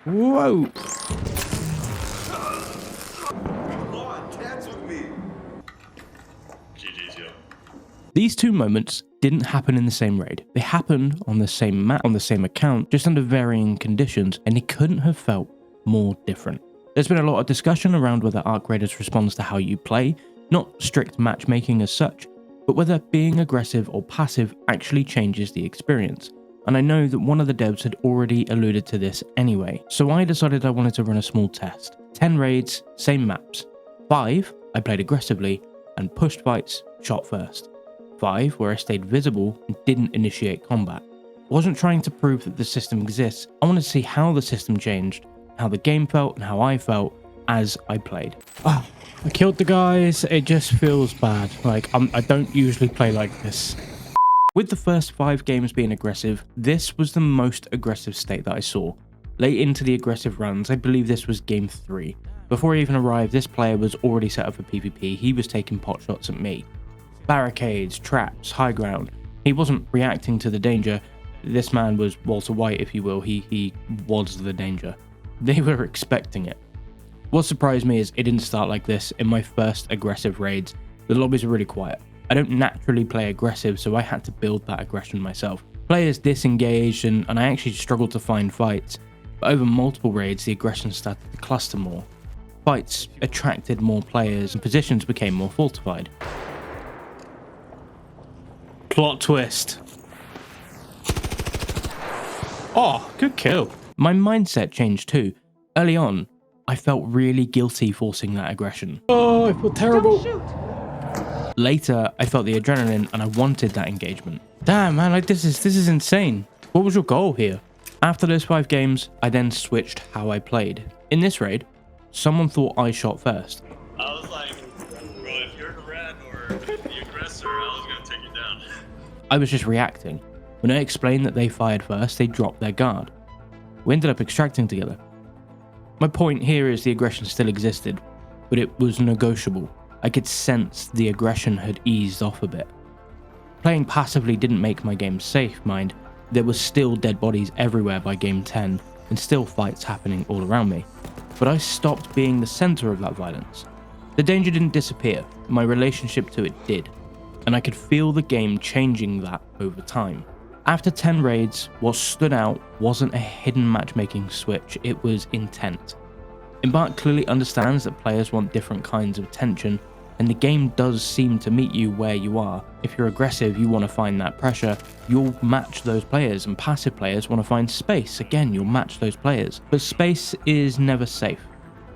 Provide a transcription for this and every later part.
Whoa! Come on, dance with me. GG's, yo. These two moments didn't happen in the same raid. They happened on the same map, on the same account, just under varying conditions, and they couldn't have felt more different. There's been a lot of discussion around whether Arc Raiders responds to how you play, not strict matchmaking as such, but whether being aggressive or passive actually changes the experience. And I know that one of the devs had already alluded to this anyway, so I decided I wanted to run a small test. 10 raids, same maps. 5, I played aggressively and pushed fights, shot first. 5, where I stayed visible and didn't initiate combat. I wasn't trying to prove that the system exists, I wanted to see how the system changed, how the game felt and how I felt as I played. Ah, I killed the guys, it just feels bad. Like, I don't usually play like this. With the first 5 games being aggressive, this was the most aggressive state that I saw. Late into the aggressive runs, I believe this was game 3. Before I even arrived, this player was already set up for PvP, he was taking pot shots at me. Barricades, traps, high ground. He wasn't reacting to the danger. This man was Walter White, if you will, he was the danger. They were expecting it. What surprised me is it didn't start like this in my first aggressive raids. The lobbies are really quiet. I don't naturally play aggressive, so I had to build that aggression myself. Players disengaged and I actually struggled to find fights, but over multiple raids the aggression started to cluster more. Fights attracted more players and positions became more fortified. Plot twist. Oh, good kill. My mindset changed too. Early on, I felt really guilty forcing that aggression. Oh, I feel terrible. Later, I felt the adrenaline and I wanted that engagement. Damn man, like this is insane. What was your goal here? After those 5 games, I then switched how I played. In this raid, someone thought I shot first. I was like, bro, if you're the rat or the aggressor, I was gonna take you down. I was just reacting. When I explained that they fired first, they dropped their guard. We ended up extracting together. My point here is the aggression still existed, but it was negotiable. I could sense the aggression had eased off a bit. Playing passively didn't make my game safe, mind. There was still dead bodies everywhere by game 10, and still fights happening all around me. But I stopped being the center of that violence. The danger didn't disappear, my relationship to it did, and I could feel the game changing that over time. After 10 raids, what stood out wasn't a hidden matchmaking switch, it was intent. Embark clearly understands that players want different kinds of attention, and the game does seem to meet you where you are. If you're aggressive, you want to find that pressure, you'll match those players, and passive players want to find space. Again, you'll match those players. But space is never safe,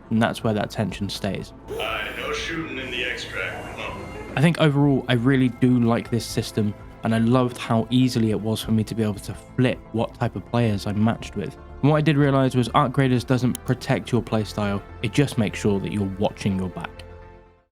and that's where that tension stays. No shooting in the extract, no. I think overall, I really do like this system, and I loved how easily it was for me to be able to flip what type of players I matched with. And what I did realize was Arc Raiders doesn't protect your playstyle, it just makes sure that you're watching your back.